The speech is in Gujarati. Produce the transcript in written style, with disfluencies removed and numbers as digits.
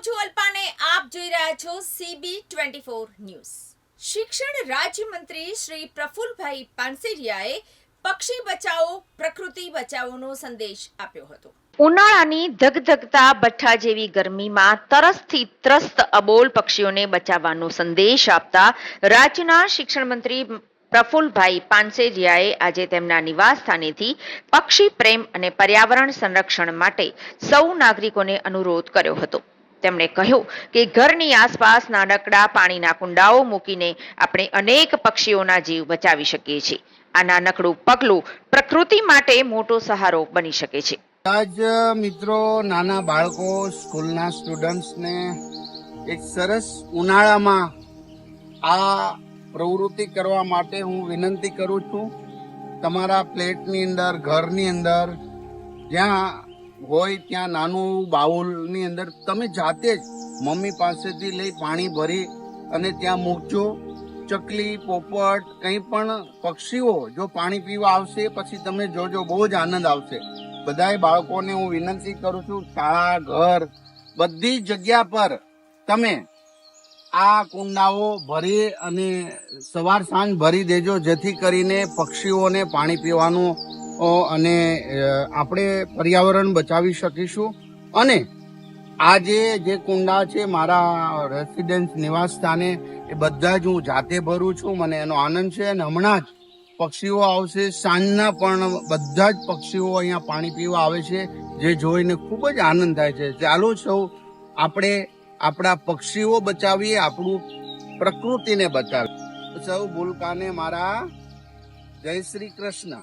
હું છું અલ્પાને આપ જોઈ રહ્યા છો CB24 ન્યૂઝ। શિક્ષણ રાજ્યમંત્રી શ્રી પ્રફુલભાઈ પાનસેરિયાએ પક્ષી બચાવો પ્રકૃતિ બચાવોનો સંદેશ આપ્યો હતો। ઉનાળાની ધગધગતા ભઠ્ઠા જેવી ગરમીમાં તરસથી ત્રસ્ત અબોલ પક્ષીઓને બચાવવાનો સંદેશ આપતા રાજ્યના શિક્ષણ મંત્રી પ્રફુલભાઈ પાનસેરિયાએ આજે તેમના નિવાસ સ્થાનેથી પક્ષી પ્રેમ અને પર્યાવરણ સંરક્ષણ માટે સૌ નાગરિકોને અનુરોધ કર્યો હતો। તેમણે કહ્યું કે ઘરની આસપાસ નાનકડા પાણીના કુંડાઓ મૂકીને આપણે અનેક પક્ષીઓના જીવ બચાવી શકીએ છીએ। આ નાનકડું પગલું પ્રકૃતિ માટે મોટો સહારો બની શકે છે। આજ મિત્રો, નાના બાળકો, સ્કૂલના સ્ટુડન્ટ્સને એક સરસ ઉનાળામાં આ પ્રવૃત્તિ કરવા માટે હું વિનંતી કરું છું। તમારા પ્લેટની અંદર, ઘરની અંદર જ્યાં હોય ત્યાં નાનું બાઉલની અંદર તમે જાતે જ મમ્મી પાસેથી લઈ પાણી ભરી અને ત્યાં મૂકજો। ચકલી, પોપટ, કંઈ પણ પક્ષીઓ જો પાણી પીવા આવશે પછી તમે જોજો, બહુ જ આનંદ આવશે। બધાય બાળકોને હું વિનંતી કરું છું, શાળા, ઘર, બધી જગ્યા પર તમે આ કુંડાઓ ભરી અને સવાર સાંજ ભરી દેજો, જેથી કરીને પક્ષીઓને પાણી પીવાનું અને આપણે પર્યાવરણ બચાવી શકીશું। અને આ જે કુંડા છે મારા રેસિડેન્સ નિવાસ સ્થાને એ બધા જ હું જાતે ભરું છું, મને એનો આનંદ છે। અને હમણાં જ પક્ષીઓ આવશે, સાંજના પણ બધા જ પક્ષીઓ અહીંયા પાણી પીવા આવે છે, જે જોઈને ખૂબ જ આનંદ થાય છે। ચાલો સૌ આપણે આપણા પક્ષીઓ બચાવીએ, આપણું પ્રકૃતિને બચાવીએ। સૌ ભૂલકાને મારા જય શ્રી કૃષ્ણ।